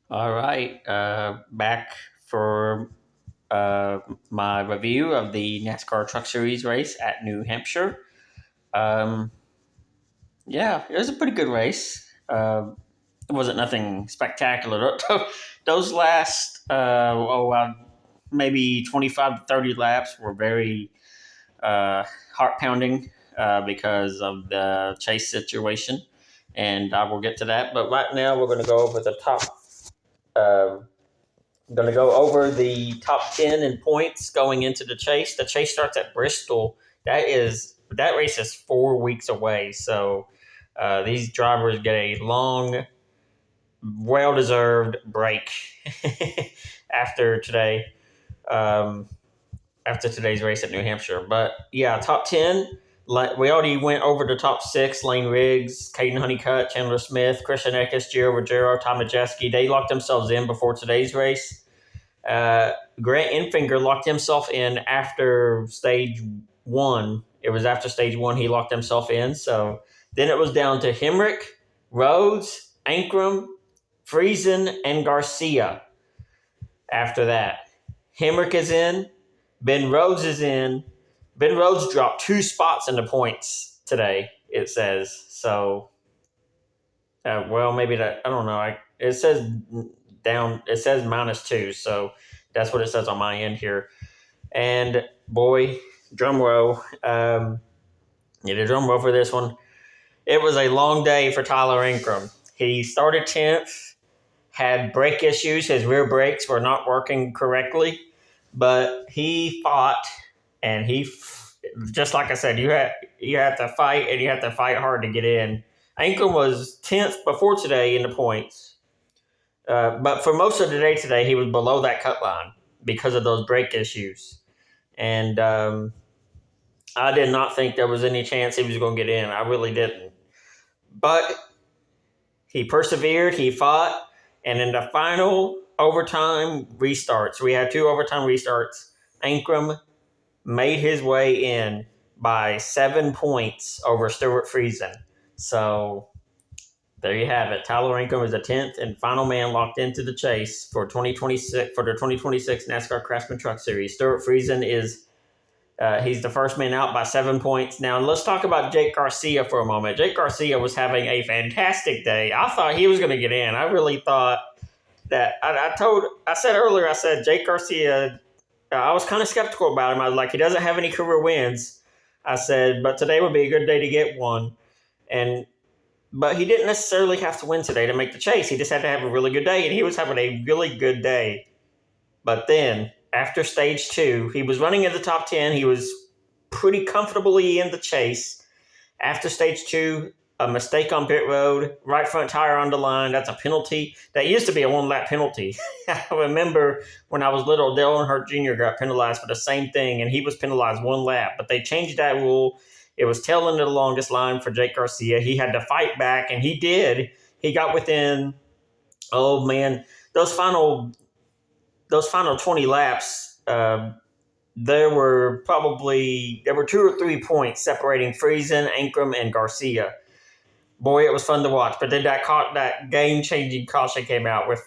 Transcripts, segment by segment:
All right, back for my review of the NASCAR Truck Series race at New Hampshire. Um, yeah, it was a pretty good race. It wasn't nothing spectacular. Those last, maybe 25 to 30 laps were very heart pounding because of the chase situation, and I will get to that. But right now, we're going to go over the top. Um I'm going to go over the top 10 in points going into the chase. The chase starts at Bristol. That race is 4 weeks away. So these drivers get a long, well deserved break after today, um, after today's race at New Hampshire. But yeah, top 10. Like we already went over the top six: Lane Riggs, Caden Honeycutt, Chandler Smith, Christian Eckes, Gio Ruggiero, Tom Majeski. They locked themselves in before today's race. Grant Enfinger locked himself in after stage one. It was after stage one he locked himself in. So then it was down to Hemrick, Rhodes, Ankrum, Friesen, and Garcia after that. Hemrick is in. Ben Rhodes is in. Ben Rhodes dropped 2 spots in the points today, it says. So, maybe that, I don't know. It says down, it says -2. So that's what it says on my end here. And boy, drum roll. Need a drum roll for this one. It was a long day for Tyler Ingram. He started 10th, had brake issues. His rear brakes were not working correctly, but he fought, and just like I said, you have to fight, and you have to fight hard to get in. Ingram was 10th before today in the points, but for most of the day today, he was below that cut line because of those brake issues. And I did not think there was any chance he was going to get in. I really didn't. But he persevered, he fought, and in the final overtime restarts, we had 2 overtime restarts. Ankrum made his way in by 7 points over Stuart Friesen. So there you have it. Tyler Ankrum is the 10th and final man locked into the chase for 2026 for the 2026 NASCAR Craftsman Truck Series. Stuart Friesen is he's the first man out by 7 points. Now, let's talk about Jake Garcia for a moment. Jake Garcia was having a fantastic day. I thought he was going to get in. I really thought that. I said earlier, I said Jake Garcia, I was kind of skeptical about him. I was like, he doesn't have any career wins. I said, but today would be a good day to get one. But he didn't necessarily have to win today to make the chase. He just had to have a really good day, and he was having a really good day. But then after stage two, he was running in the top 10. He was pretty comfortably in the chase. After stage two, a mistake on pit road, right front tire on the line. That's a penalty. That used to be a 1 lap penalty. I remember when I was little, Dale Earnhardt Jr. got penalized for the same thing, and he was penalized 1 lap. But they changed that rule. It was tail into the longest line for Jake Garcia. He had to fight back, and he did. He got within, oh man, those final 20 laps, there were 2 or 3 points separating Friesen, Ankrum, and Garcia. Boy, it was fun to watch. But then that game-changing caution came out with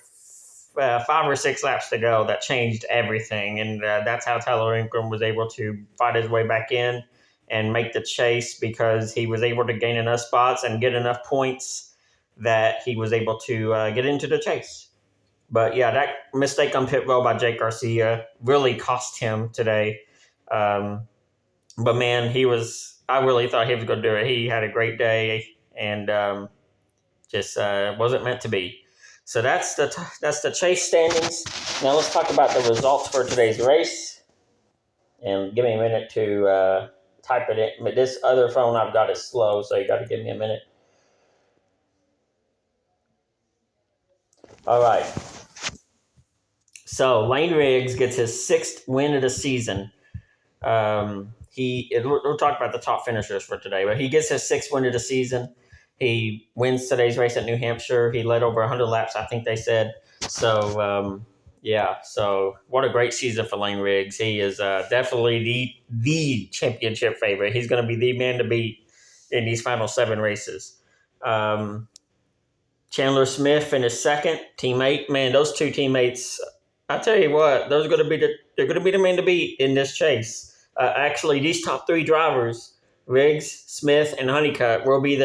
5 or 6 laps to go that changed everything, and that's how Tyler Ingram was able to fight his way back in and make the chase because he was able to gain enough spots and get enough points that he was able to get into the chase. But yeah, that mistake on pit road by Jake Garcia really cost him today. But man, I really thought he was going to do it. He had a great day and just wasn't meant to be. So that's the chase standings. Now let's talk about the results for today's race. And give me a minute to type it in. But this other phone I've got is slow, so you got to give me a minute. All right. So Lane Riggs gets his 6th win of the season. We'll talk about the top finishers for today, but he gets his 6th win of the season. He wins today's race at New Hampshire. He led over 100 laps, I think they said. So, so what a great season for Lane Riggs. He is definitely the championship favorite. He's going to be the man to beat in these final 7 races. Chandler Smith finished second. Teammate, man, those two teammates. I tell you what, those are going to be they're going to be the men to beat in this chase. Actually, these top three drivers, Riggs, Smith, and Honeycutt, will be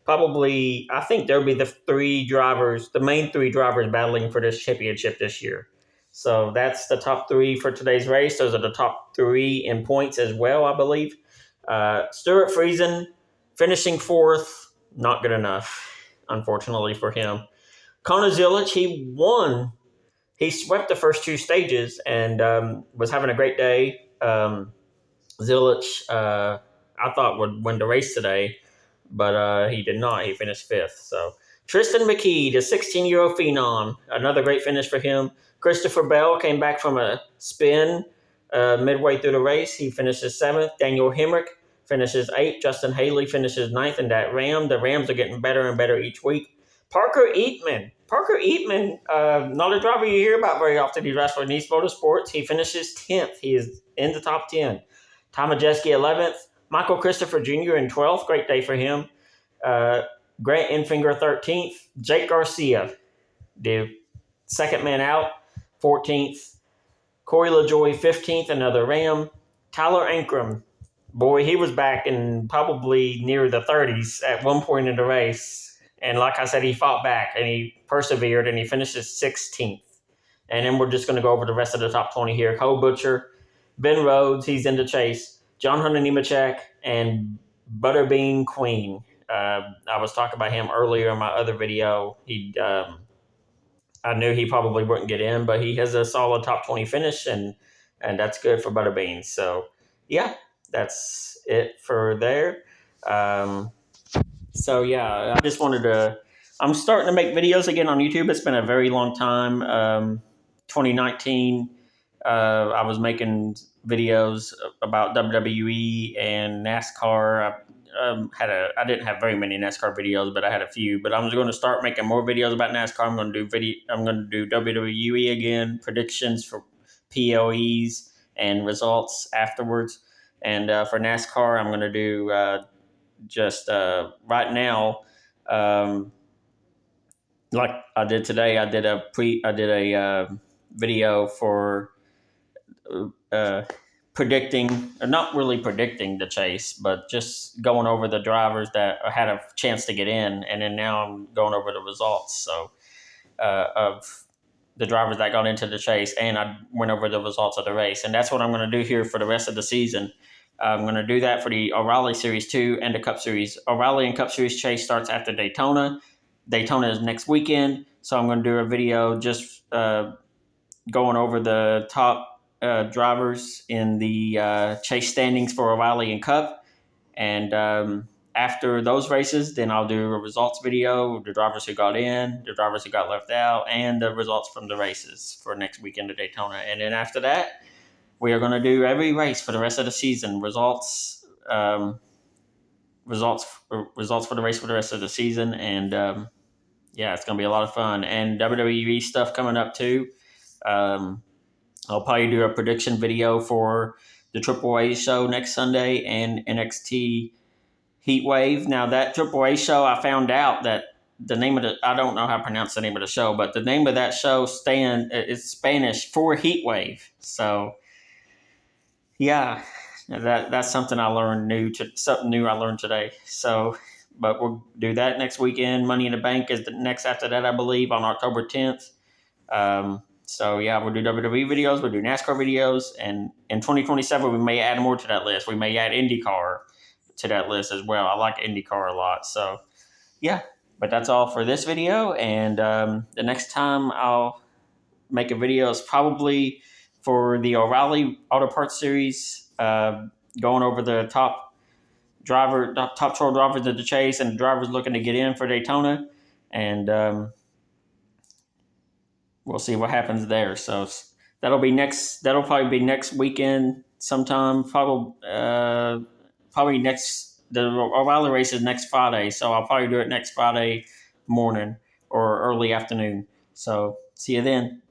probably. I think there'll be the three drivers, the main three drivers battling for this championship this year. So that's the top three for today's race. Those are the top three in points as well, I believe. Stuart Friesen finishing fourth, not good enough, unfortunately for him. Connor Zilic, he won. He swept the first two stages and was having a great day. Zilic, I thought would win the race today, but he did not. He finished fifth. So Tristan McKee, the 16-year-old phenom, another great finish for him. Christopher Bell came back from a spin midway through the race. He finishes seventh. Daniel Hemrick finishes eighth. Justin Haley finishes ninth in that Ram. The Rams are getting better and better each week. Parker Eatman. Not a driver you hear about very often. He drives for Nice Motorsports. He finishes 10th. He is in the top 10. Tom Majeski 11th. Michael Christopher Jr. in 12th. Great day for him. Grant Enfinger 13th. Jake Garcia, the second man out, 14th. Corey LaJoie 15th, another Ram. Tyler Ankrum, boy, he was back in probably near the 30s at one point in the race. And like I said, he fought back and he persevered and he finishes 16th. And then we're just going to go over the rest of the top 20 here. Cole Butcher, Ben Rhodes, he's in the chase. John Hunter Nemechek, and Butterbean Queen. I was talking about him earlier in my other video. I knew he probably wouldn't get in, but he has a solid top 20 finish, and that's good for Butterbean. So, yeah, that's it for there. So, yeah, I just wanted to – I'm starting to make videos again on YouTube. It's been a very long time. 2019, I was making videos about WWE and NASCAR. I didn't have very many NASCAR videos, but I had a few. But I'm going to start making more videos about NASCAR. I'm going to do WWE again, predictions for PLEs and results afterwards. And for NASCAR, I'm going to do right now, like I did today. I did a video for predicting, or not really predicting the chase, but just going over the drivers that had a chance to get in, and then now I'm going over the results of the drivers that got into the chase, and I went over the results of the race, and that's what I'm going to do here for the rest of the season. I'm going to do that for the O'Reilly Series 2 and the Cup Series. O'Reilly and Cup Series chase starts after Daytona. Daytona is next weekend, so I'm going to do a video just going over the top drivers in the chase standings for O'Reilly and Cup. And after those races, then I'll do a results video, the drivers who got in, the drivers who got left out, and the results from the races for next weekend of Daytona. And then after that, we are going to do every race for the rest of the season, results for the race for the rest of the season. And yeah, it's going to be a lot of fun. And WWE stuff coming up too. I'll probably do a prediction video for the AAA show next Sunday and NXT Heatwave. Now, that AAA show, I found out that the name of I don't know how to pronounce the name of the show, but the name of that show is Spanish for Heatwave. So, yeah, that's something I learned something new I learned today. So, but we'll do that next weekend. Money in the Bank is the next after that, I believe, on October 10th. So, yeah, we'll do WWE videos, we'll do NASCAR videos, and in 2027, we may add more to that list. We may add IndyCar to that list as well. I like IndyCar a lot. So, yeah, but that's all for this video, and the next time I'll make a video is probably for the O'Reilly Auto Parts Series, going over the top 12 drivers of the chase and drivers looking to get in for Daytona, and we'll see what happens there. So that'll probably be next weekend sometime. Probably next. The O'Reilly race is next Friday, so I'll probably do it next Friday morning or early afternoon. So see you then.